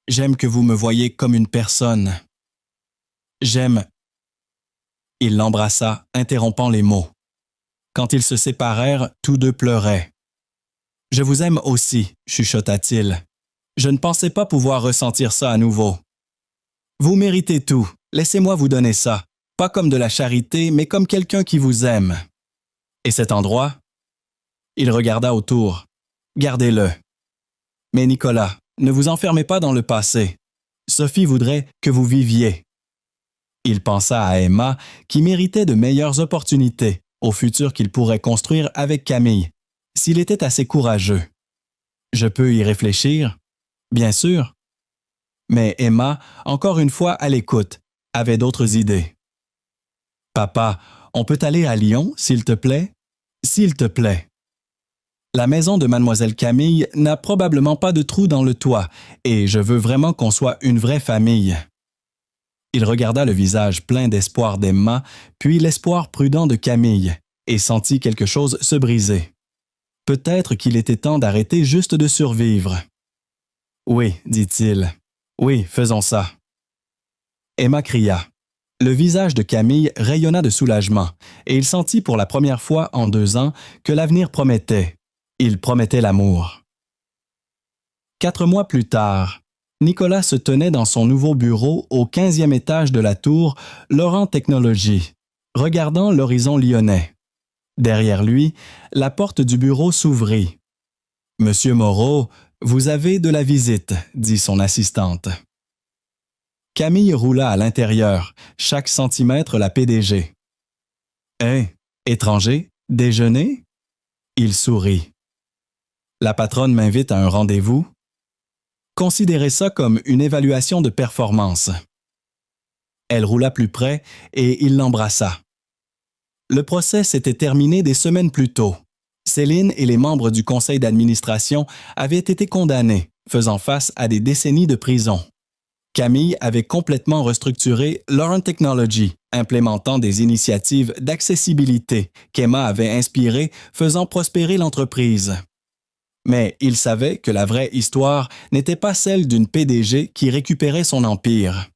J'aime que vous me voyez comme une personne. J'aime... Il l'embrassa, interrompant les mots. Quand ils se séparèrent, tous deux pleuraient. « Je vous aime aussi, chuchota-t-il. Je ne pensais pas pouvoir ressentir ça à nouveau. Vous méritez tout, laissez-moi vous donner ça, pas comme de la charité, mais comme quelqu'un qui vous aime. Et cet endroit? » Il regarda autour. Gardez-le. Mais Nicolas, ne vous enfermez pas dans le passé. Sophie voudrait que vous viviez. Il pensa à Emma qui méritait de meilleures opportunités au futur qu'il pourrait construire avec Camille, s'il était assez courageux. Je peux y réfléchir? Bien sûr. Mais Emma, encore une fois à l'écoute, avait d'autres idées. Papa, on peut aller à Lyon, s'il te plaît? S'il te plaît. La maison de mademoiselle Camille n'a probablement pas de trou dans le toit, et je veux vraiment qu'on soit une vraie famille. Il regarda le visage plein d'espoir d'Emma, puis l'espoir prudent de Camille, et sentit quelque chose se briser. Peut-être qu'il était temps d'arrêter juste de survivre. Oui, dit-il. Oui, faisons ça. Emma cria. Le visage de Camille rayonna de soulagement, et il sentit pour la première fois en 2 ans que l'avenir promettait. Il promettait l'amour. 4 mois plus tard, Nicolas se tenait dans son nouveau bureau au 15e étage de la tour Laurent Technologies, regardant l'horizon lyonnais. Derrière lui, la porte du bureau s'ouvrit. « Monsieur Moreau, vous avez de la visite, » dit son assistante. Camille roula à l'intérieur, chaque centimètre la PDG. « Hein, étranger, déjeuner ?» Il sourit. « La patronne m'invite à un rendez-vous. » Considérez ça comme une évaluation de performance. Elle roula plus près et il l'embrassa. Le procès s'était terminé des semaines plus tôt. Céline et les membres du conseil d'administration avaient été condamnés, faisant face à des décennies de prison. Camille avait complètement restructuré Laurent Technologies, implémentant des initiatives d'accessibilité qu'Emma avait inspirées, faisant prospérer l'entreprise. Mais il savait que la vraie histoire n'était pas celle d'une PDG qui récupérait son empire.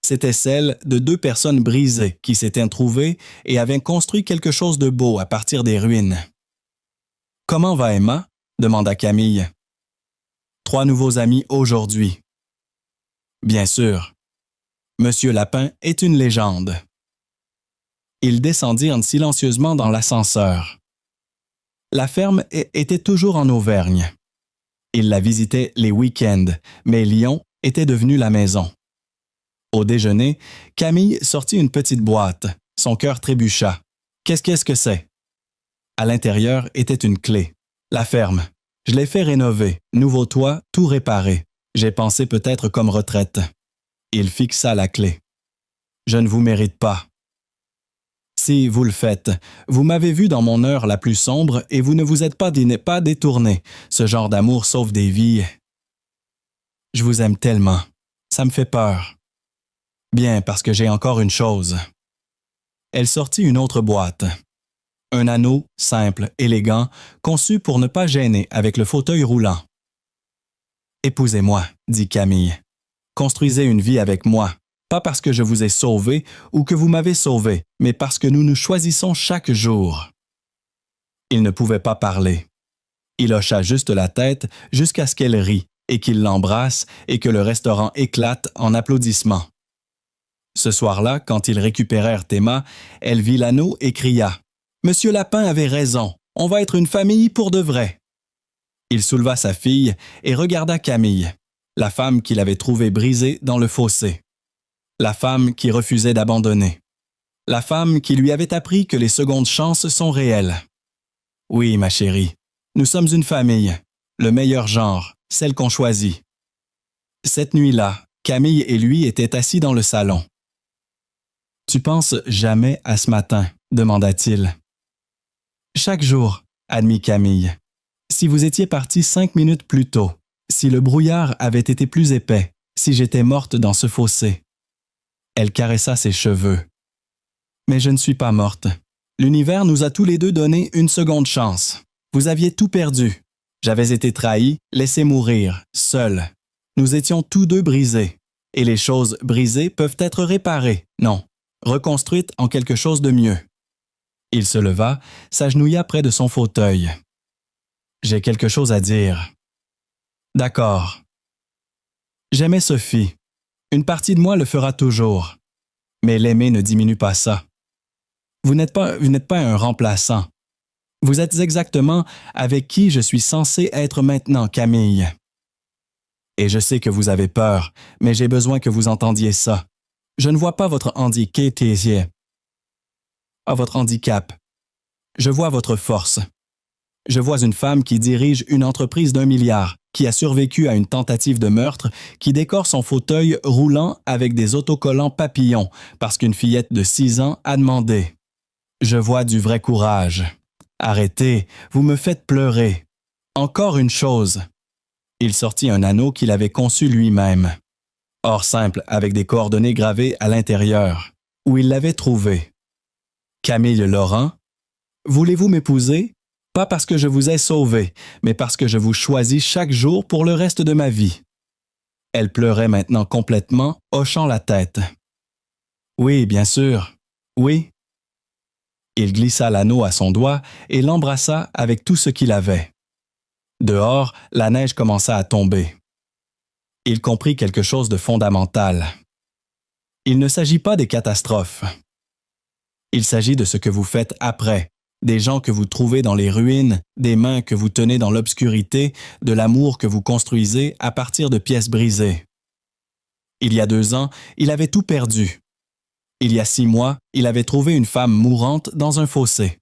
C'était celle de 2 personnes brisées qui s'étaient trouvées et avaient construit quelque chose de beau à partir des ruines. « Comment va Emma ?» demanda Camille. « 3 nouveaux amis aujourd'hui. » Bien sûr. Monsieur Lapin est une légende. Ils descendirent silencieusement dans l'ascenseur. La ferme était toujours en Auvergne. Ils la visitaient les week-ends, mais Lyon était devenu la maison. Au déjeuner, Camille sortit une petite boîte. Son cœur trébucha. Qu'est-ce que c'est? À l'intérieur était une clé. La ferme. Je l'ai fait rénover, nouveau toit, tout réparé. J'ai pensé peut-être comme retraite. Il fixa la clé. Je ne vous mérite pas. Si vous le faites, vous m'avez vu dans mon heure la plus sombre et vous ne vous êtes pas détourné. Ce genre d'amour sauve des vies. Je vous aime tellement. Ça me fait peur. Bien, parce que j'ai encore une chose. Elle sortit une autre boîte. Un anneau, simple, élégant, conçu pour ne pas gêner avec le fauteuil roulant. Épousez-moi, dit Camille. Construisez une vie avec moi. Pas parce que je vous ai sauvé ou que vous m'avez sauvé, mais parce que nous nous choisissons chaque jour. Il ne pouvait pas parler. Il hocha juste la tête jusqu'à ce qu'elle rie et qu'il l'embrasse et que le restaurant éclate en applaudissements. Ce soir-là, quand ils récupérèrent Emma, elle vit l'anneau et cria « Monsieur Lapin avait raison, on va être une famille pour de vrai. » Il souleva sa fille et regarda Camille, la femme qu'il avait trouvée brisée dans le fossé. La femme qui refusait d'abandonner. La femme qui lui avait appris que les secondes chances sont réelles. Oui, ma chérie, nous sommes une famille, le meilleur genre, celle qu'on choisit. Cette nuit-là, Camille et lui étaient assis dans le salon. « Tu penses jamais à ce matin ?» demanda-t-il. « Chaque jour, » admit Camille. « Si vous étiez parti 5 minutes plus tôt, si le brouillard avait été plus épais, si j'étais morte dans ce fossé. » Elle caressa ses cheveux. « Mais je ne suis pas morte. L'univers nous a tous les deux donné une seconde chance. Vous aviez tout perdu. J'avais été trahi, laissé mourir, seul. Nous étions tous deux brisés. Et les choses brisées peuvent être réparées, non, reconstruites en quelque chose de mieux. » Il se leva, s'agenouilla près de son fauteuil. « J'ai quelque chose à dire. »« D'accord. » J'aimais Sophie. Une partie de moi le fera toujours. Mais l'aimer ne diminue pas ça. Vous n'êtes pas un remplaçant. Vous êtes exactement avec qui je suis censé être maintenant, Camille. Et je sais que vous avez peur, mais j'ai besoin que vous entendiez ça. Je ne vois pas votre handicap. Je vois votre force. Je vois une femme qui dirige une entreprise d'1 milliard, qui a survécu à une tentative de meurtre, qui décore son fauteuil roulant avec des autocollants papillons parce qu'une fillette de 6 ans a demandé. Je vois du vrai courage. Arrêtez, vous me faites pleurer. Encore une chose. Il sortit un anneau qu'il avait conçu lui-même. Or simple, avec des coordonnées gravées à l'intérieur, où il l'avait trouvé. Camille Laurent, voulez-vous m'épouser? Pas parce que je vous ai sauvé, mais parce que je vous choisis chaque jour pour le reste de ma vie. Elle pleurait maintenant complètement, hochant la tête. Oui, bien sûr. Oui. Il glissa l'anneau à son doigt et l'embrassa avec tout ce qu'il avait. Dehors, la neige commença à tomber. Il comprit quelque chose de fondamental. Il ne s'agit pas des catastrophes. Il s'agit de ce que vous faites après, des gens que vous trouvez dans les ruines, des mains que vous tenez dans l'obscurité, de l'amour que vous construisez à partir de pièces brisées. Il y a 2 ans, il avait tout perdu. Il y a 6 mois, il avait trouvé une femme mourante dans un fossé.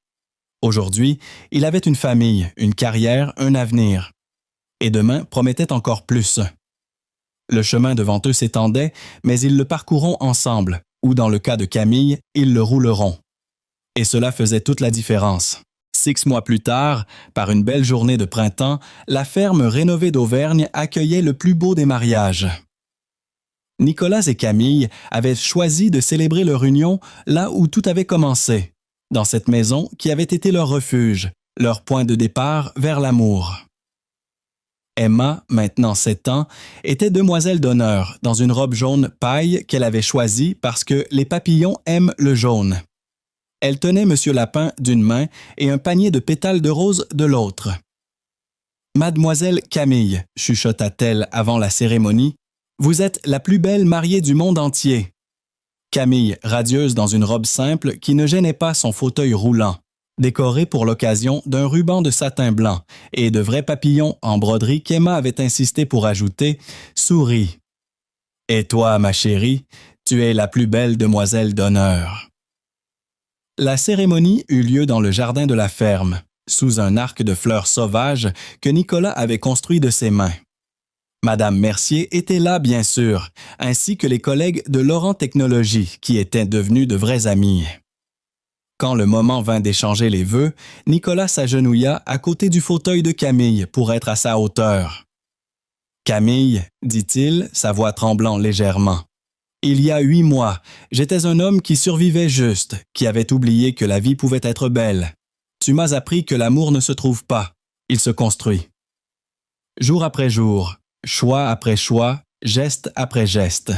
Aujourd'hui, il avait une famille, une carrière, un avenir. Et demain promettait encore plus. Le chemin devant eux s'étendait, mais ils le parcourront ensemble, ou dans le cas de Camille, ils le rouleront. Et cela faisait toute la différence. 6 mois plus tard, par une belle journée de printemps, la ferme rénovée d'Auvergne accueillait le plus beau des mariages. Nicolas et Camille avaient choisi de célébrer leur union là où tout avait commencé, dans cette maison qui avait été leur refuge, leur point de départ vers l'amour. Emma, maintenant 7 ans, était demoiselle d'honneur dans une robe jaune paille qu'elle avait choisie parce que les papillons aiment le jaune. Elle tenait M. Lapin d'une main et un panier de pétales de rose de l'autre. « Mademoiselle Camille, chuchota-t-elle avant la cérémonie, vous êtes la plus belle mariée du monde entier. » Camille, radieuse dans une robe simple qui ne gênait pas son fauteuil roulant, décoré pour l'occasion d'un ruban de satin blanc et de vrais papillons en broderie qu'Emma avait insisté pour ajouter, sourit. « Et toi, ma chérie, tu es la plus belle demoiselle d'honneur. » La cérémonie eut lieu dans le jardin de la ferme, sous un arc de fleurs sauvages que Nicolas avait construit de ses mains. Madame Mercier était là, bien sûr, ainsi que les collègues de Laurent Technologies, qui étaient devenus de vrais amis. Quand le moment vint d'échanger les vœux, Nicolas s'agenouilla à côté du fauteuil de Camille pour être à sa hauteur. « Camille, dit-il, sa voix tremblant légèrement. Il y a 8 mois, j'étais un homme qui survivait juste, qui avait oublié que la vie pouvait être belle. Tu m'as appris que l'amour ne se trouve pas, il se construit. Jour après jour, choix après choix, geste après geste. »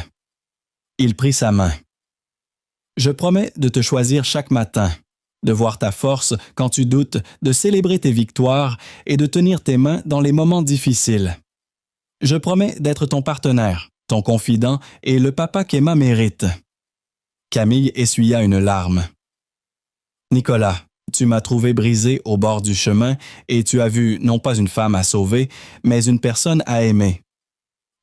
Il prit sa main. « Je promets de te choisir chaque matin, de voir ta force quand tu doutes, de célébrer tes victoires et de tenir tes mains dans les moments difficiles. Je promets d'être ton partenaire, ton confident et le papa qu'Emma mérite. » Camille essuya une larme. « Nicolas, tu m'as trouvé brisé au bord du chemin et tu as vu non pas une femme à sauver, mais une personne à aimer.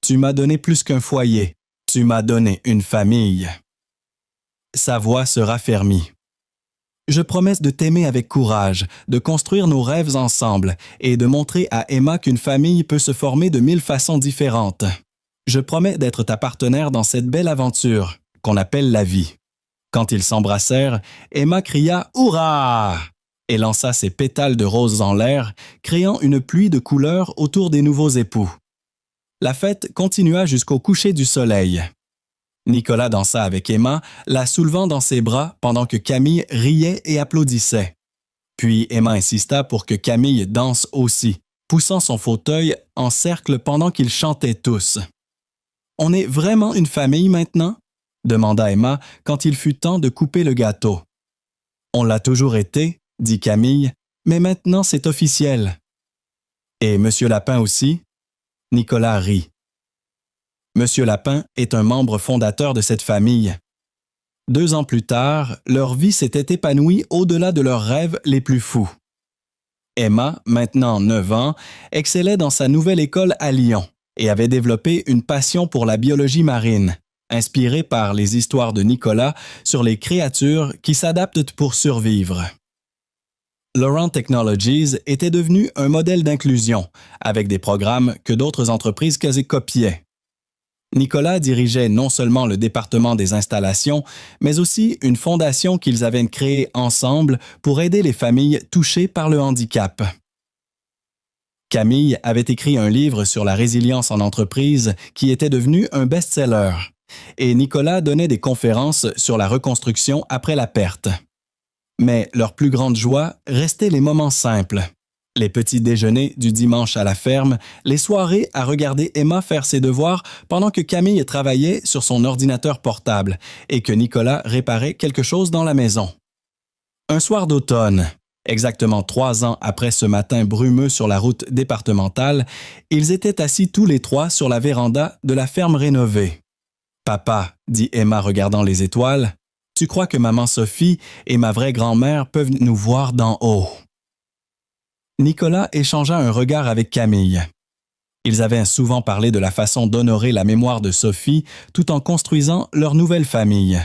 Tu m'as donné plus qu'un foyer, tu m'as donné une famille. » Sa voix se raffermit. « Je promets de t'aimer avec courage, de construire nos rêves ensemble et de montrer à Emma qu'une famille peut se former de 1000 façons différentes. Je promets d'être ta partenaire dans cette belle aventure qu'on appelle la vie. » Quand ils s'embrassèrent, Emma cria « Hurrah !» et lança ses pétales de roses en l'air, créant une pluie de couleurs autour des nouveaux époux. La fête continua jusqu'au coucher du soleil. Nicolas dansa avec Emma, la soulevant dans ses bras pendant que Camille riait et applaudissait. Puis Emma insista pour que Camille danse aussi, poussant son fauteuil en cercle pendant qu'ils chantaient tous. « On est vraiment une famille maintenant ?» demanda Emma quand il fut temps de couper le gâteau. « On l'a toujours été, » dit Camille, « mais maintenant c'est officiel. »« Et Monsieur Lapin aussi ?» Nicolas rit. Monsieur Lapin est un membre fondateur de cette famille. 2 ans plus tard, leur vie s'était épanouie au-delà de leurs rêves les plus fous. Emma, maintenant 9 ans, excellait dans sa nouvelle école à Lyon et avait développé une passion pour la biologie marine, inspirée par les histoires de Nicolas sur les créatures qui s'adaptent pour survivre. Laurent Technologies était devenu un modèle d'inclusion, avec des programmes que d'autres entreprises quasi copiaient. Nicolas dirigeait non seulement le département des installations, mais aussi une fondation qu'ils avaient créée ensemble pour aider les familles touchées par le handicap. Camille avait écrit un livre sur la résilience en entreprise qui était devenu un best-seller, et Nicolas donnait des conférences sur la reconstruction après la perte. Mais leur plus grande joie restait les moments simples. Les petits déjeuners du dimanche à la ferme, les soirées à regarder Emma faire ses devoirs pendant que Camille travaillait sur son ordinateur portable et que Nicolas réparait quelque chose dans la maison. Un soir d'automne, exactement 3 ans après ce matin brumeux sur la route départementale, ils étaient assis tous les trois sur la véranda de la ferme rénovée. « Papa, dit Emma regardant les étoiles, tu crois que maman Sophie et ma vraie grand-mère peuvent nous voir d'en haut? » Nicolas échangea un regard avec Camille. Ils avaient souvent parlé de la façon d'honorer la mémoire de Sophie tout en construisant leur nouvelle famille.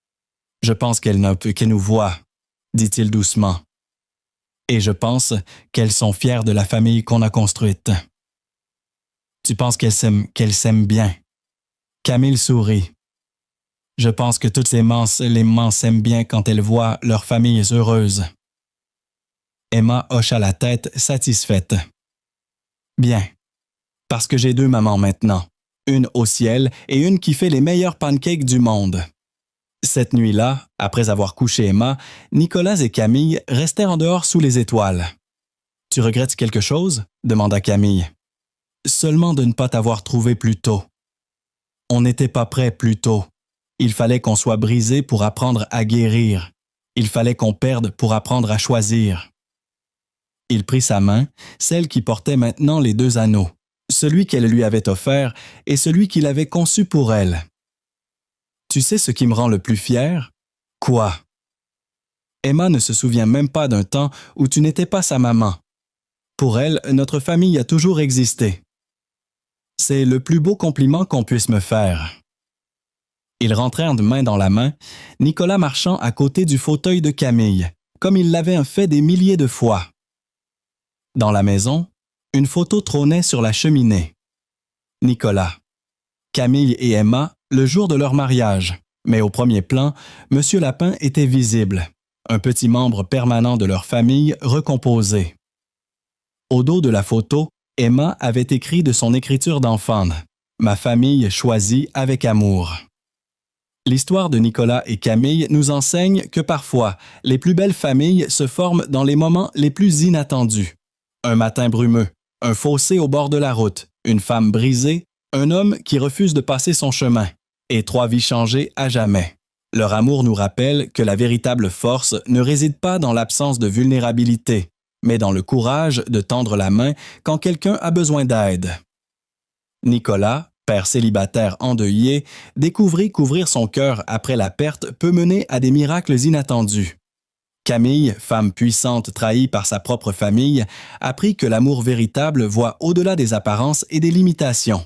« Je pense qu'elle nous voit, dit-il doucement. Et je pense qu'elles sont fières de la famille qu'on a construite. Tu penses qu'elles s'aiment bien? Camille sourit. Je pense que toutes les mamans s'aiment bien quand elles voient leurs familles heureuses. Emma hocha la tête, satisfaite. Bien, parce que j'ai 2 mamans maintenant, une au ciel et une qui fait les meilleurs pancakes du monde. Cette nuit-là, après avoir couché Emma, Nicolas et Camille restèrent en dehors sous les étoiles. « Tu regrettes quelque chose? » demanda Camille. « Seulement de ne pas t'avoir trouvé plus tôt. On n'était pas prêts plus tôt. Il fallait qu'on soit brisé pour apprendre à guérir. Il fallait qu'on perde pour apprendre à choisir. » Il prit sa main, celle qui portait maintenant les 2 anneaux, celui qu'elle lui avait offert et celui qu'il avait conçu pour elle. « Tu sais ce qui me rend le plus fier? »« Quoi? » Emma ne se souvient même pas d'un temps où tu n'étais pas sa maman. Pour elle, notre famille a toujours existé. C'est le plus beau compliment qu'on puisse me faire. Ils rentrèrent de main dans la main, Nicolas marchant à côté du fauteuil de Camille, comme il l'avait fait des milliers de fois. Dans la maison, une photo trônait sur la cheminée. Nicolas, Camille et Emma, le jour de leur mariage, mais au premier plan, M. Lapin était visible, un petit membre permanent de leur famille recomposé. Au dos de la photo, Emma avait écrit de son écriture d'enfant « Ma famille choisie avec amour ». L'histoire de Nicolas et Camille nous enseigne que parfois, les plus belles familles se forment dans les moments les plus inattendus. Un matin brumeux, un fossé au bord de la route, une femme brisée, un homme qui refuse de passer son chemin, et 3 vies changées à jamais. Leur amour nous rappelle que la véritable force ne réside pas dans l'absence de vulnérabilité, mais dans le courage de tendre la main quand quelqu'un a besoin d'aide. Nicolas, père célibataire endeuillé, découvrit qu'ouvrir son cœur après la perte peut mener à des miracles inattendus. Camille, femme puissante trahie par sa propre famille, apprit que l'amour véritable voit au-delà des apparences et des limitations.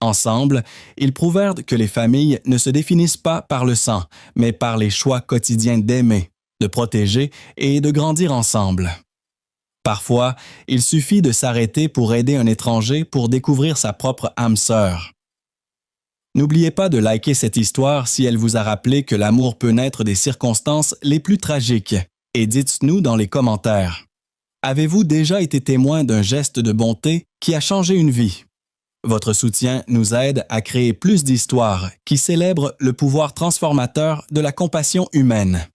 Ensemble, ils prouvèrent que les familles ne se définissent pas par le sang, mais par les choix quotidiens d'aimer, de protéger et de grandir ensemble. Parfois, il suffit de s'arrêter pour aider un étranger pour découvrir sa propre âme sœur. N'oubliez pas de liker cette histoire si elle vous a rappelé que l'amour peut naître des circonstances les plus tragiques. Et dites-nous dans les commentaires. Avez-vous déjà été témoin d'un geste de bonté qui a changé une vie? Votre soutien nous aide à créer plus d'histoires qui célèbrent le pouvoir transformateur de la compassion humaine.